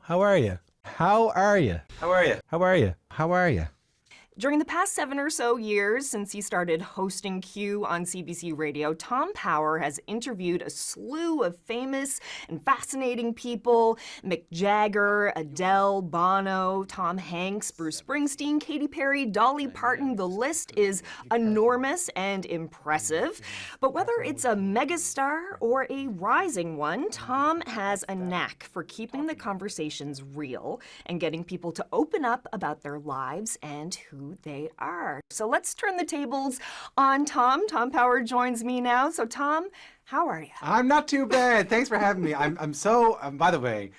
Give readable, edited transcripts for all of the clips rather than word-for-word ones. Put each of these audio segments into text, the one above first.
How are you? How are you? How are you? How are you? How are you? During the past 7 or so years since he started hosting Q on CBC Radio, Tom Power has interviewed a slew of famous and fascinating people: Mick Jagger, Adele, Bono, Tom Hanks, Bruce Springsteen, Katy Perry, Dolly Parton. The list is enormous and impressive. But whether it's a megastar or a rising one, Tom has a knack for keeping the conversations real and getting people to open up about their lives and who they are. So let's turn the tables on Tom. Tom Power joins me now. So Tom, how are you? I'm not too bad. Thanks for having me. I'm so, by the way,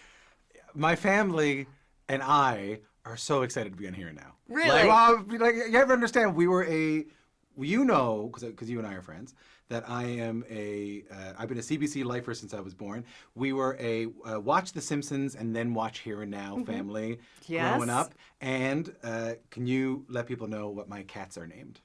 my family and I are so excited to be on here now. Really? You ever understand, we were because you and I are friends, that I've been a CBC lifer since I was born. We were a watch The Simpsons and then watch Here and Now family growing up. And can you let people know what my cats are named?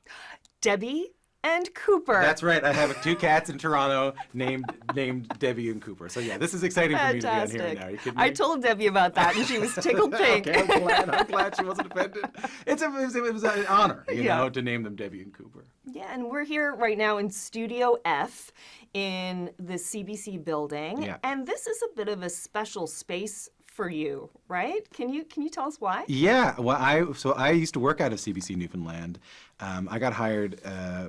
Debbie and Cooper. That's right. I have 2 cats in Toronto named Debbie and Cooper. So yeah, this is exciting for me to be on Here and Now. Are you kidding me? I told Debbie about that and she was tickled pink. Okay, I'm glad she wasn't offended. It was an honor, you know, to name them Debbie and Cooper. Yeah, and we're here right now in Studio F in the CBC building. Yeah. And this is a bit of a special space for you, right? Can you tell us why? Yeah, well, I used to work out of CBC Newfoundland. I got hired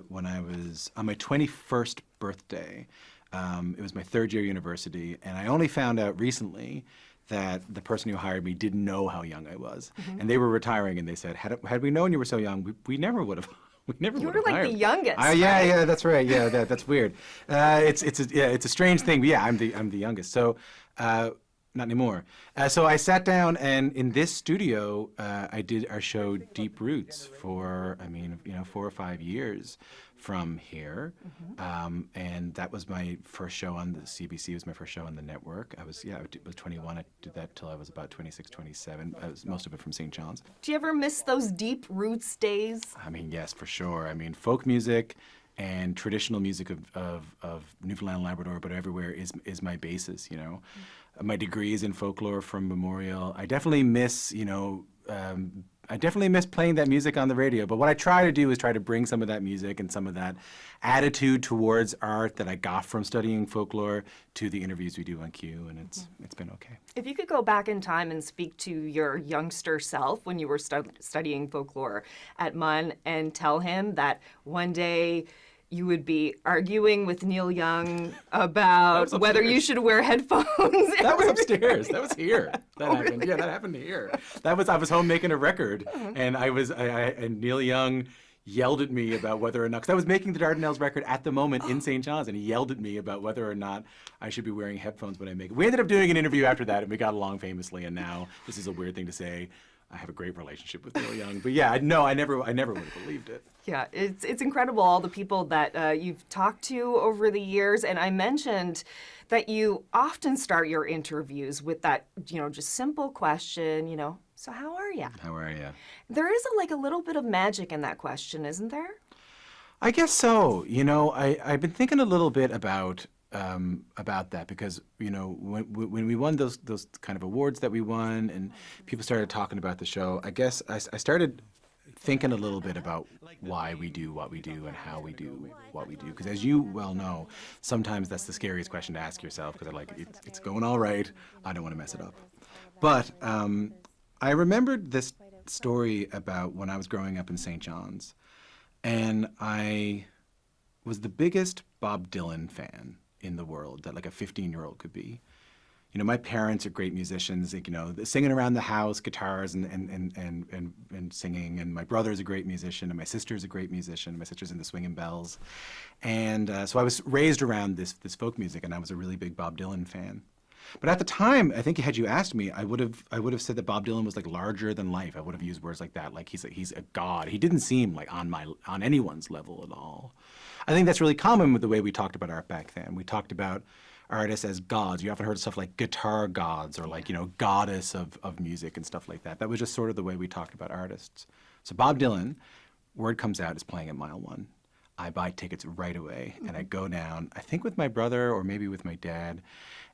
when I was on my 21st birthday. It was my 3rd year university, and I only found out recently that the person who hired me didn't know how young I was. And they were retiring, and they said, had we known you were so young, we never would have. You were like the youngest. Yeah, that's right. Yeah, that's weird. It's a strange thing. But yeah, I'm the youngest. So. Not anymore. So I sat down, and in this studio, I did our show Deep Roots for, 4 or 5 years from here. And that was my first show on the CBC. It was my first show on the network. I was 21. I did that till I was about 26, 27. I was most of it from St. John's. Do you ever miss those Deep Roots days? I mean, yes, for sure. Folk music and traditional music of Newfoundland and Labrador, but everywhere is my basis, you know. My degree is in folklore from Memorial. I definitely miss, playing that music on the radio. But what I try to do is try to bring some of that music and some of that attitude towards art that I got from studying folklore to the interviews we do on Q, and it's been okay. If you could go back in time and speak to your youngster self when you were studying folklore at MUN and tell him that one day you would be arguing with Neil Young about whether you should wear headphones. That was upstairs. That was here. That happened. Really? Yeah, that happened here. I was home making a record, and and Neil Young yelled at me about whether or not, because I was making the Dardanelles record at the moment in St. John's, and he yelled at me about whether or not I should be wearing headphones when I make it. We ended up doing an interview after that, and we got along famously, and now, this is a weird thing to say, I have a great relationship with Neil Young. But yeah, I never would have believed it. Yeah, it's incredible, all the people that you've talked to over the years. And I mentioned that you often start your interviews with that, just simple question, so how are you? How are you? There is a little bit of magic in that question, isn't there? I guess so. I've been thinking a little bit about that because, when we won those kind of awards that we won and people started talking about the show, I guess I started thinking a little bit about why we do what we do and how we do what we do. Because as you well know, sometimes that's the scariest question to ask yourself, because it's going all right. I don't want to mess it up. But I remembered this story about when I was growing up in St. John's, and I was the biggest Bob Dylan fan in the world that a 15-year-old could be. My parents are great musicians, singing around the house, guitars and singing. And my brother's a great musician, and my sister's a great musician. My sister's in the Swingin' Bells. And so I was raised around this folk music, and I was a really big Bob Dylan fan. But at the time, I think had you asked me, I would have said that Bob Dylan was larger than life. I would have used words like that, he's a god. He didn't seem on anyone's level at all. I think that's really common with the way we talked about art back then. We talked about artists as gods. You often heard stuff like guitar gods or goddess of music and stuff like that. That was just sort of the way we talked about artists. So Bob Dylan, word comes out, is playing at Mile One. I buy tickets right away, and I go down, I think with my brother or maybe with my dad,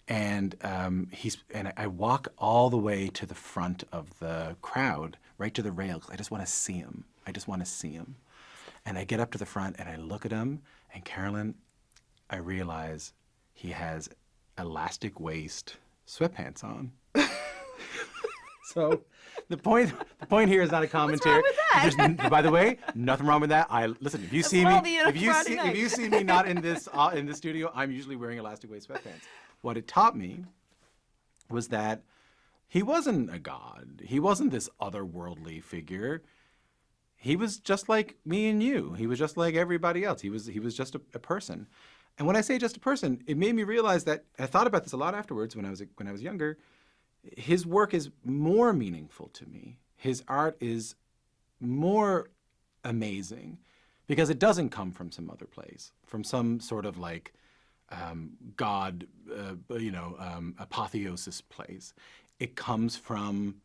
And I walk all the way to the front of the crowd, right to the rail, because I just want to see him. I just want to see him. And I get up to the front and I look at him, and Carolyn, I realize he has elastic waist sweatpants on. So the point here is not a commentary. What's wrong with that? By the way, nothing wrong with that. Listen. If you see me, if you see me not in this studio, I'm usually wearing elastic waist sweatpants. What it taught me was that he wasn't a god. He wasn't this otherworldly figure. He was just like me and you. He was just like everybody else. He was just a person. And when I say just a person, it made me realize that I thought about this a lot afterwards when I was younger. His work is more meaningful to me. His art is more amazing because it doesn't come from some other place, from some sort of like God, apotheosis place. It comes from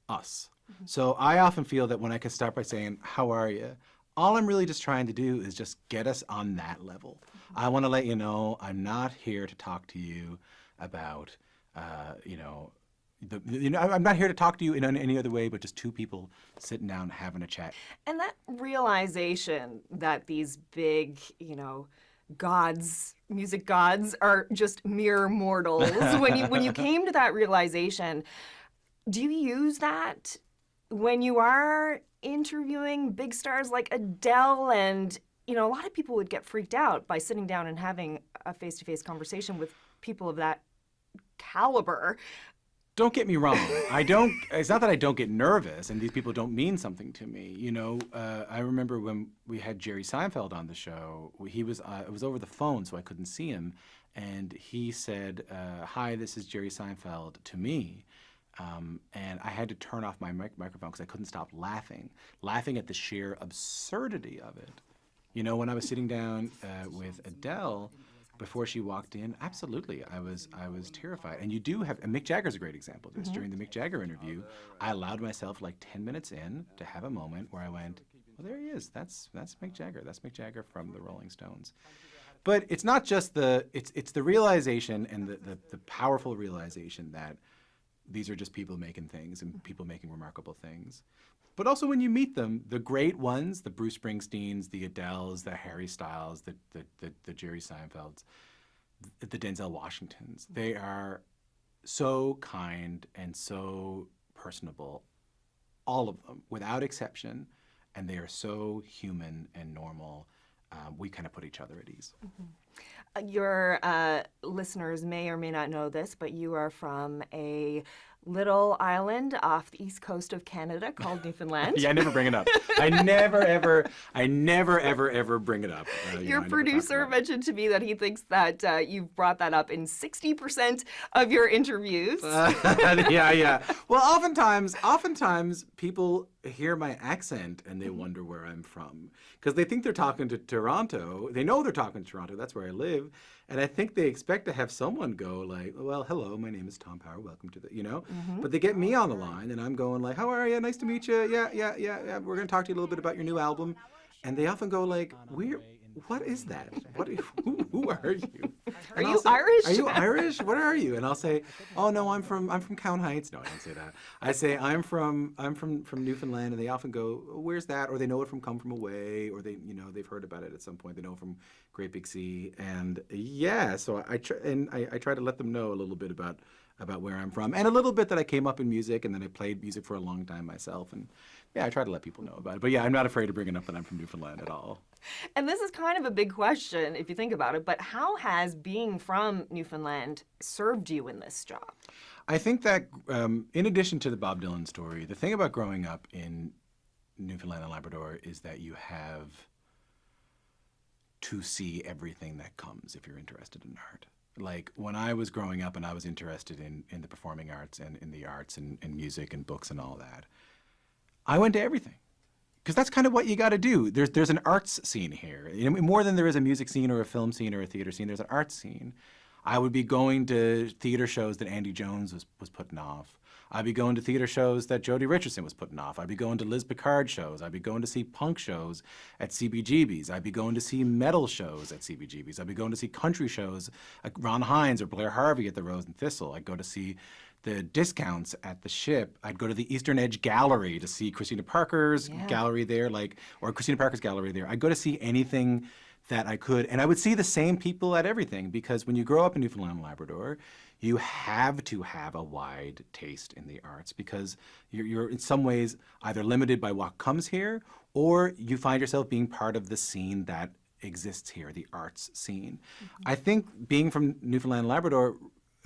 us. Mm-hmm. So I often feel that when I can start by saying, "How are you?" all I'm really just trying to do is just get us on that level. Mm-hmm. I want to let you know I'm not here to talk to you about, I'm not here to talk to you in any other way, but just two people sitting down having a chat. And that realization that these big, gods, music gods, are just mere mortals. when you came to that realization, do you use that when you are interviewing big stars like Adele? And a lot of people would get freaked out by sitting down and having a face-to-face conversation with people of that caliber. Don't get me wrong. It's not that I don't get nervous and these people don't mean something to me. I remember when we had Jerry Seinfeld on the show, it was over the phone, so I couldn't see him. And he said, "Hi, this is Jerry Seinfeld," to me. And I had to turn off my microphone because I couldn't stop laughing at the sheer absurdity of it. When I was sitting down with Adele, before she walked in, absolutely, I was terrified. And you do have, and Mick Jagger's a great example of this. Mm-hmm. During the Mick Jagger interview, I allowed myself like 10 minutes in to have a moment where I went, "Well, there he is. That's Mick Jagger. That's Mick Jagger from the Rolling Stones." But it's not just it's the realization and the powerful realization that these are just people making things and people making remarkable things. But also when you meet them, the great ones, the Bruce Springsteens, the Adeles, the Harry Styles, the Jerry Seinfelds, the Denzel Washingtons, they are so kind and so personable, all of them, without exception, and they are so human and normal. We kind of put each other at ease. Mm-hmm. Your listeners may or may not know this, but you are from a little island off the east coast of Canada called Newfoundland. Yeah, I never bring it up. I never, ever bring it up. Your producer mentioned to me that he thinks that you've brought that up in 60% of your interviews. Yeah. Well, oftentimes people hear my accent and they wonder where I'm from because they think they're talking to Toronto. They know they're talking to Toronto. That's where I live. And I think they expect to have someone go like, "Well, hello, my name is Tom Power. Welcome to the," Mm-hmm. But they get me on the line and I'm going like, "How are you? Nice to meet you. Yeah. We're going to talk to you a little bit about your new album." And they often go like, "What is that? Who are you? Are you Irish? Are you Irish? What are you?" And I'll say, "Oh no, I'm from Count Heights." No, I don't say that. I say I'm from Newfoundland, and they often go, "Where's that?" Or they know it from Come From Away, or they've heard about it at some point. They know it from Great Big Sea, and yeah. So I try to let them know a little bit about where I'm from, and a little bit that I came up in music, and then I played music for a long time myself, and yeah, I try to let people know about it. But yeah, I'm not afraid of bringing up that I'm from Newfoundland at all. And this is kind of a big question if you think about it, but how has being from Newfoundland served you in this job? I think that in addition to the Bob Dylan story, the thing about growing up in Newfoundland and Labrador is that you have to see everything that comes if you're interested in art. Like when I was growing up and I was interested in the performing arts and in the arts and music and books and all that, I went to everything. Because that's kind of what you got to do. There's an arts scene here. More than there is a music scene or a film scene or a theater scene, there's an arts scene. I would be going to theater shows that Andy Jones was putting off. I'd be going to theater shows that Jodie Richardson was putting off. I'd be going to Liz Picard shows. I'd be going to see punk shows at CBGB's. I'd be going to see metal shows at CBGB's. I'd be going to see country shows like Ron Hines or Blair Harvey at the Rose and Thistle. I'd go to see the Discounts at the Ship. I'd go to the Eastern Edge Gallery to see Christina Parker's gallery there, or Christina Parker's gallery there. I'd go to see anything that I could, and I would see the same people at everything, because when you grow up in Newfoundland and Labrador, you have to have a wide taste in the arts, because you're in some ways either limited by what comes here, or you find yourself being part of the scene that exists here, the arts scene. I think being from Newfoundland and Labrador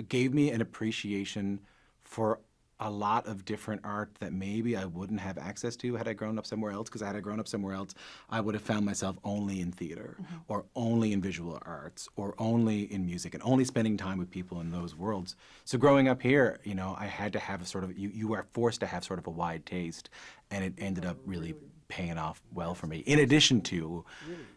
gave me an appreciation for a lot of different art that maybe I wouldn't have access to had I grown up somewhere else, because had I grown up somewhere else, I would have found myself only in theater or only in visual arts or only in music and only spending time with people in those worlds. So growing up here, you know, I had to have a sort of, you are forced to have sort of a wide taste, and it ended up really paying off well for me. In addition to,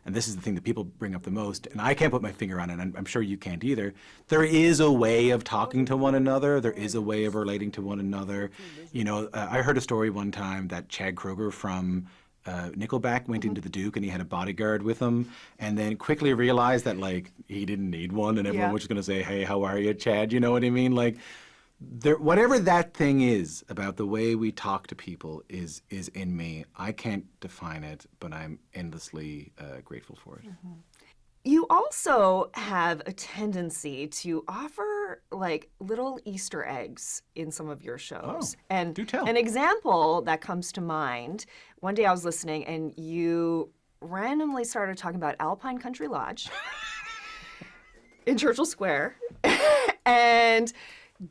and this is the thing that people bring up the most, and I can't put my finger on it, and I'm sure you can't either, there is a way of talking to one another. There is a way of relating to one another. You know, I heard a story one time that Chad Kroeger from Nickelback went into the Duke, and he had a bodyguard with him, and then quickly realized that, like, he didn't need one, and everyone was just going to say, hey, how are you, Chad? You know what I mean? Like, whatever that thing is about the way we talk to people is in me. I can't define it, but I'm endlessly grateful for it. You also have a tendency to offer like little Easter eggs in some of your shows. And do tell. An example that comes to mind, one day I was listening and you randomly started talking about Alpine Country Lodge in Churchill Square. And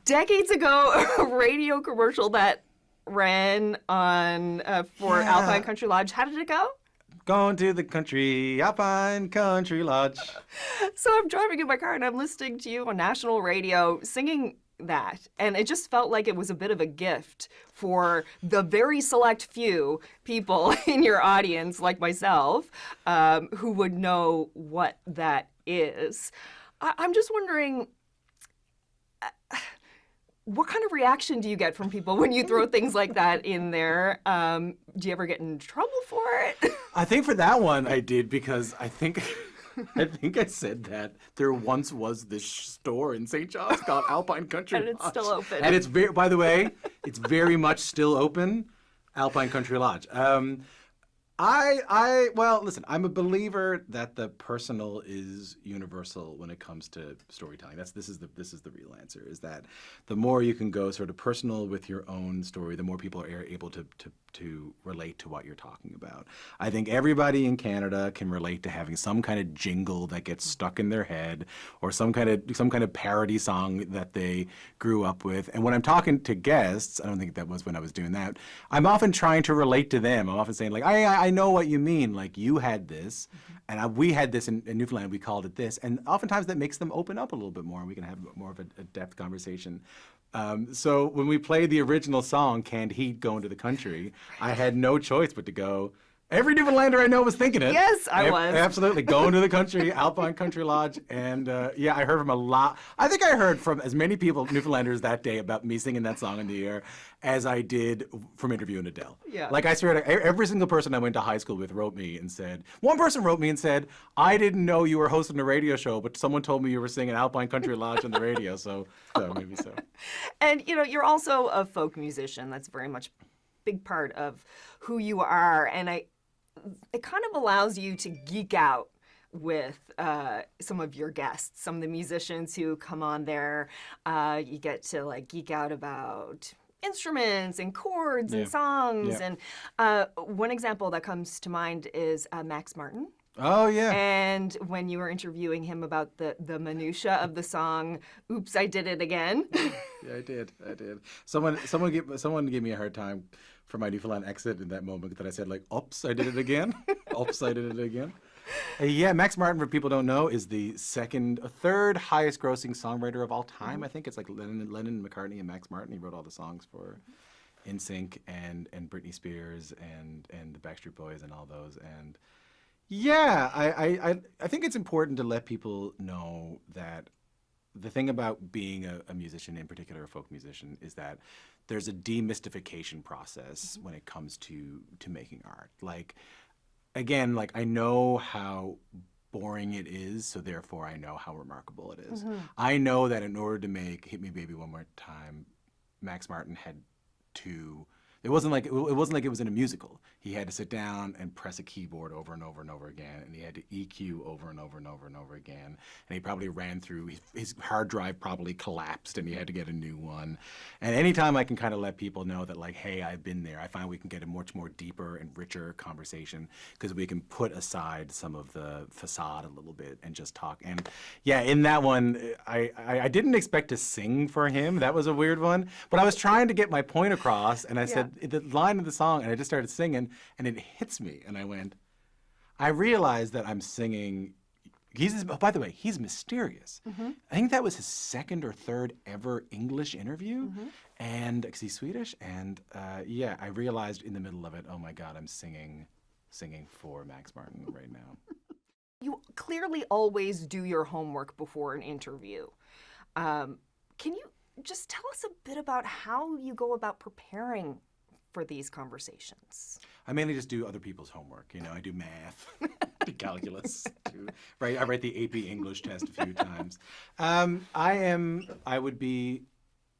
decades ago, a radio commercial that ran on for Alpine Country Lodge. How did it go? Going to the country, Alpine Country Lodge. So I'm driving in my car and I'm listening to you on national radio singing that. And it just felt like it was a bit of a gift for the very select few people in your audience, like myself, who would know what that is. I'm just wondering, what kind of reaction do you get from people when you throw things like that in there? Do you ever get in trouble for it? I think for that one I did, because I think I said that there once was this store in St. John's called Alpine Country And it's still open. And it's very, by the way, it's very much still open, Alpine Country Lodge. Well, listen, I'm a believer that the personal is universal when it comes to storytelling. This is the real answer, is that the more you can go sort of personal with your own story, the more people are able to relate to what you're talking about. I think everybody in Canada can relate to having some kind of jingle that gets stuck in their head, or some kind of parody song that they grew up with. And when I'm talking to guests, I don't think that was when I was doing that, I'm often trying to relate to them. I'm often saying, like, I know what you mean. Like, you had this, and we had this in Newfoundland. We called it this. And oftentimes that makes them open up a little bit more, and we can have more of a depth conversation. So when we played the original song, Canned Heat, Going to the Country, I had no choice but to go, every Newfoundlander I know was thinking it. Yes, I was. Absolutely. Going to the country, Alpine Country Lodge. And I heard from a lot. I think I heard from as many people, Newfoundlanders, that day about me singing that song in the air as I did from interviewing Adele. Yeah. Like, I swear to every single person I went to high school with wrote me and said, one person wrote me and said, I didn't know you were hosting a radio show, but someone told me you were singing Alpine Country Lodge on the radio. So maybe so. And, you know, you're also a folk musician. That's very much a big part of who you are. And it kind of allows you to geek out with some of your guests, some of the musicians who come on there. You get to, like, geek out about instruments and chords and songs. Yeah. And one example that comes to mind is Max Martin. Oh, yeah. And when you were interviewing him about the minutia of the song, "Oops, I Did It Again." Yeah, I did. Someone gave me a hard time for my Newfoundland exit in that moment, that I said, like, "Oops, I did it again." Oops, I did it again. Max Martin, for people who don't know, is the third highest grossing songwriter of all time. I think it's like Lennon, McCartney, and Max Martin. He wrote all the songs for NSYNC and Britney Spears and the Backstreet Boys and all those. And I think it's important to let people know that the thing about being a musician, in particular a folk musician, is that there's a demystification process when it comes to making art. Like, again, like I know how boring it is, so therefore I know how remarkable it is. I know that in order to make Hit Me Baby One More Time, Max Martin had to, it wasn't like it was in a musical. He had to sit down and press a keyboard over and over and over again, and he had to EQ over and over and over and over again. And he probably ran through, his hard drive probably collapsed and he had to get a new one. And anytime I can kind of let people know that, like, hey, I've been there, I find we can get a much more deeper and richer conversation because we can put aside some of the facade a little bit and just talk. And yeah, in that one, I didn't expect to sing for him. That was a weird one. But I was trying to get my point across, and I said the line of the song, and I just started singing, and it hits me, and I went, I realized that I'm singing. By the way, he's mysterious. I think that was his second or third ever English interview, and because he's Swedish, and yeah, I realized in the middle of it, oh my God, I'm singing for Max Martin right now. You clearly always do your homework before an interview. Can you just tell us a bit about how you go about preparing for these conversations? I mainly just do other people's homework. You know, I do math, do calculus, I write the AP English test a few times. I would be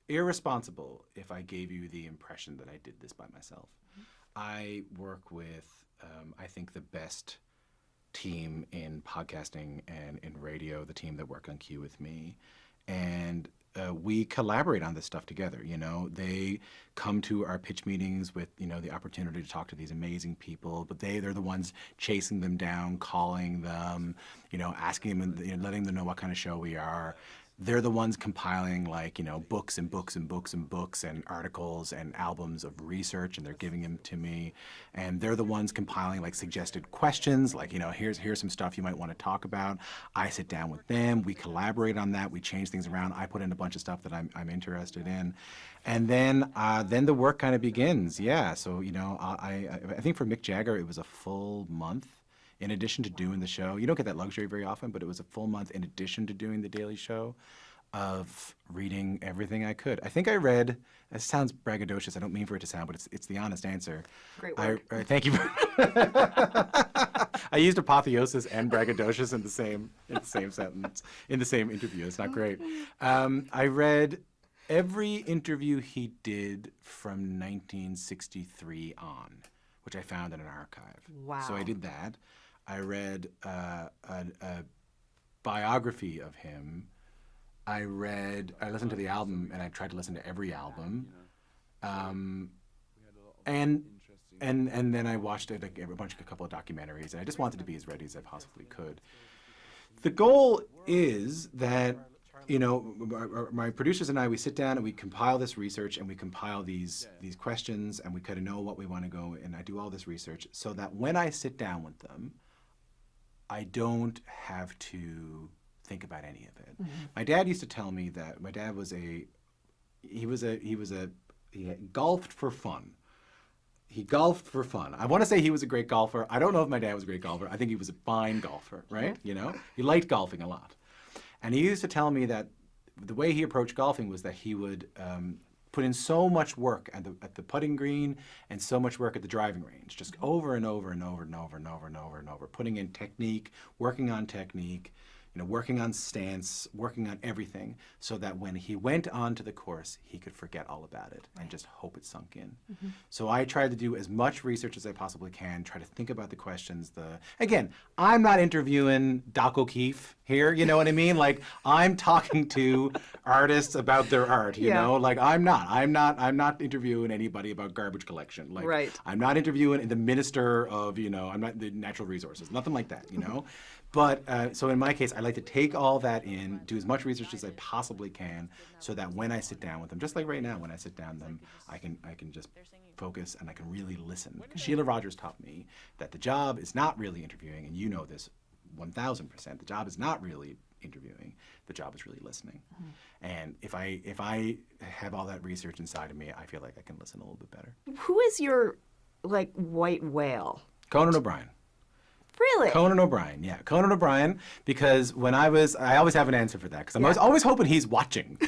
irresponsible if I gave you the impression that I did this by myself. I work with, I think, the best team in podcasting and in radio, the team that work on Q with me. And we collaborate on this stuff together. You know, they come to our pitch meetings with, you know, the opportunity to talk to these amazing people, but they're the ones chasing them down, calling them, you know, asking them, you know, letting them know what kind of show we are. They're the ones compiling, like, you know, books and books and books and books and articles and albums of research, and they're giving them to me. And they're the ones compiling, like, suggested questions, like, you know, here's some stuff you might want to talk about. I sit down with them, we collaborate on that, we change things around. I put in a bunch of stuff that I'm interested in. And then the work kind of begins. Yeah, so, you know, I think for Mick Jagger, it was a full month. In addition to doing the show, you don't get that luxury very often, but it was a full month in addition to doing the Daily Show of reading everything I could. I think I read, it sounds braggadocious, I don't mean for it to sound, but it's the honest answer. Great work. Thank you. I used apotheosis and braggadocious in the same sentence, in the same interview. It's not great. I read every interview he did from 1963 on, which I found in an archive. Wow. So I did that. I read a biography of him. I listened to the album, and I tried to listen to every album. And then I watched a couple of documentaries, and I just wanted to be as ready as I possibly could. The goal is that, you know, my producers and I, we sit down and we compile this research, and we compile these questions, and we kind of know what we want to go, and I do all this research so that when I sit down with them, I don't have to think about any of it. My dad used to tell me that my dad was he golfed for fun. He golfed for fun. I want to say he was a great golfer. I don't know if my dad was a great golfer. I think he was a fine golfer, right? You know, he liked golfing a lot. And he used to tell me that the way he approached golfing was that he would put in so much work at the putting green and so much work at the driving range, just over and over and over and over and over and over and over, putting in technique, working on technique, you know, working on stance, working on everything, so that when he went onto the course, he could forget all about it and just hope it sunk in. So I tried to do as much research as I possibly can, try to think about the questions. Again, I'm not interviewing Doc O'Keefe here, you know what I mean? Like, I'm talking to artists about their art, you know? Like, I'm not interviewing anybody about garbage collection. Like, I'm not interviewing the minister of, you know, I'm not the natural resources, nothing like that, you know? But, so in my case, I like to take all that in, do as much research as I possibly can, so that when I sit down with them, just like right now, when I sit down with them, I can just focus and I can really listen. Sheila Rogers taught me that the job is not really interviewing, and you know this 1,000%. The job is not really interviewing. The job is really listening. And if I have all that research inside of me, I feel like I can listen a little bit better. Who is your, like, white whale? Conan O'Brien. Really? Conan O'Brien, yeah. Conan O'Brien, because I always have an answer for that, because I'm always hoping he's watching.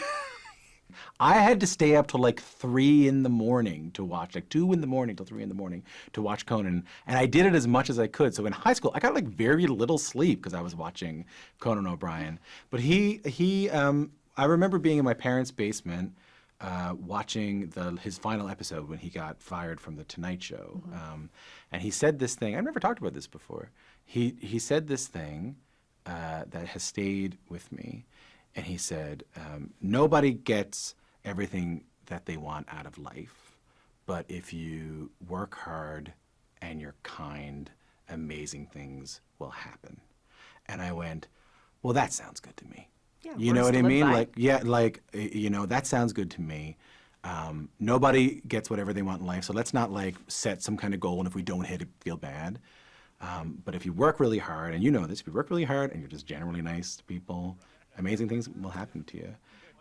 I had to stay up till like 3 in the morning to watch, like 2 in the morning till 3 in the morning to watch Conan. And I did it as much as I could. So in high school, I got like very little sleep because I was watching Conan O'Brien. But I remember being in my parents' basement watching his final episode when he got fired from The Tonight Show. And he said this thing, I've never talked about this before. He said this thing that has stayed with me. And he said, nobody gets everything that they want out of life, but if you work hard and you're kind, amazing things will happen. And I went, well, that sounds good to me. Yeah, you know words what to I live mean? by. Like, yeah, like, you know, that sounds good to me. Nobody gets whatever they want in life, so let's not like set some kind of goal, and if we don't hit it, feel bad. But if you work really hard, and you know this, if you work really hard and you're just generally nice to people, amazing things will happen to you.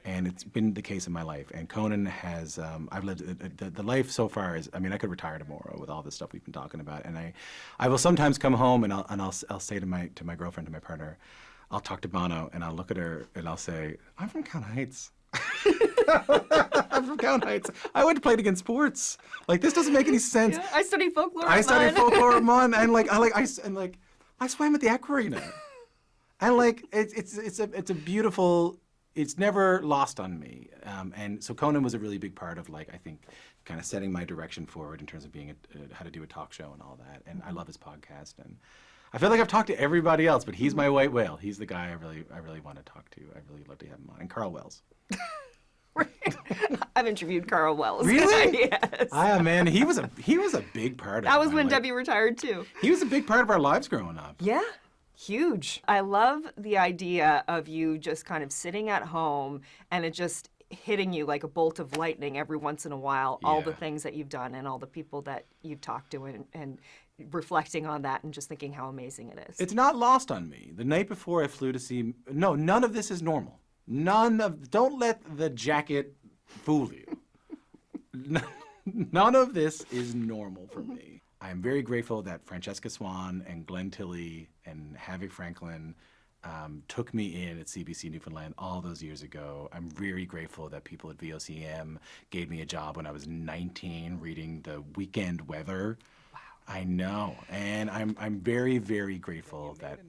And it's been the case in my life. And Conan has, I've lived, the life so far is, I mean, I could retire tomorrow with all this stuff we've been talking about. And I will sometimes come home and I'll say to my girlfriend, to my partner, I'll talk to Bono and I'll look at her and I'll say, I'm from Count Heights. I'm from Count Heights. I went to play against sports. Like, this doesn't make any sense. Yeah, I studied folklore. I studied folklore at Mon, and I swam at the Aquarina. And like it's a beautiful. It's never lost on me. And so Conan was a really big part of, like, I think, kind of setting my direction forward in terms of being how to do a talk show and all that. And I love his podcast. And I feel like I've talked to everybody else, but he's my white whale. He's the guy I really want to talk to. I really love to have him on. And Carl Wells. I've interviewed Carl Wells. Really? Yes. Man, he was a big part of That was my when life. Debbie retired too. He was a big part of our lives growing up. Yeah. Huge. I love the idea of you just kind of sitting at home and it just hitting you like a bolt of lightning every once in a while, all the Yeah. things that you've done and all the people that you've talked to and reflecting on that and just thinking how amazing it is. It's not lost on me. The night before I flew to see, no, none of this is normal. Don't let the jacket fool you. None of this is normal for me. I am very grateful that Francesca Swan and Glenn Tilley and Havoc Franklin took me in at CBC Newfoundland all those years ago. I'm very grateful that people at VOCM gave me a job when I was 19 reading the weekend weather. Wow. I know. And I'm very, very grateful that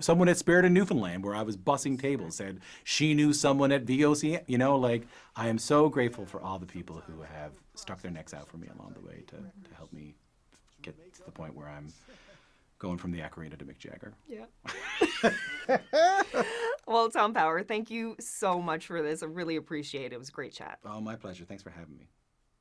someone at Spirit of Newfoundland, where I was bussing tables, said she knew someone at VOCM. You know, like, I am so grateful for all the people who have stuck their necks out for me along the way to help me get to the point where I'm going from the Aquarina to Mick Jagger. Yeah. Well, Tom Power, thank you so much for this. I really appreciate it. It was a great chat. Oh, my pleasure. Thanks for having me.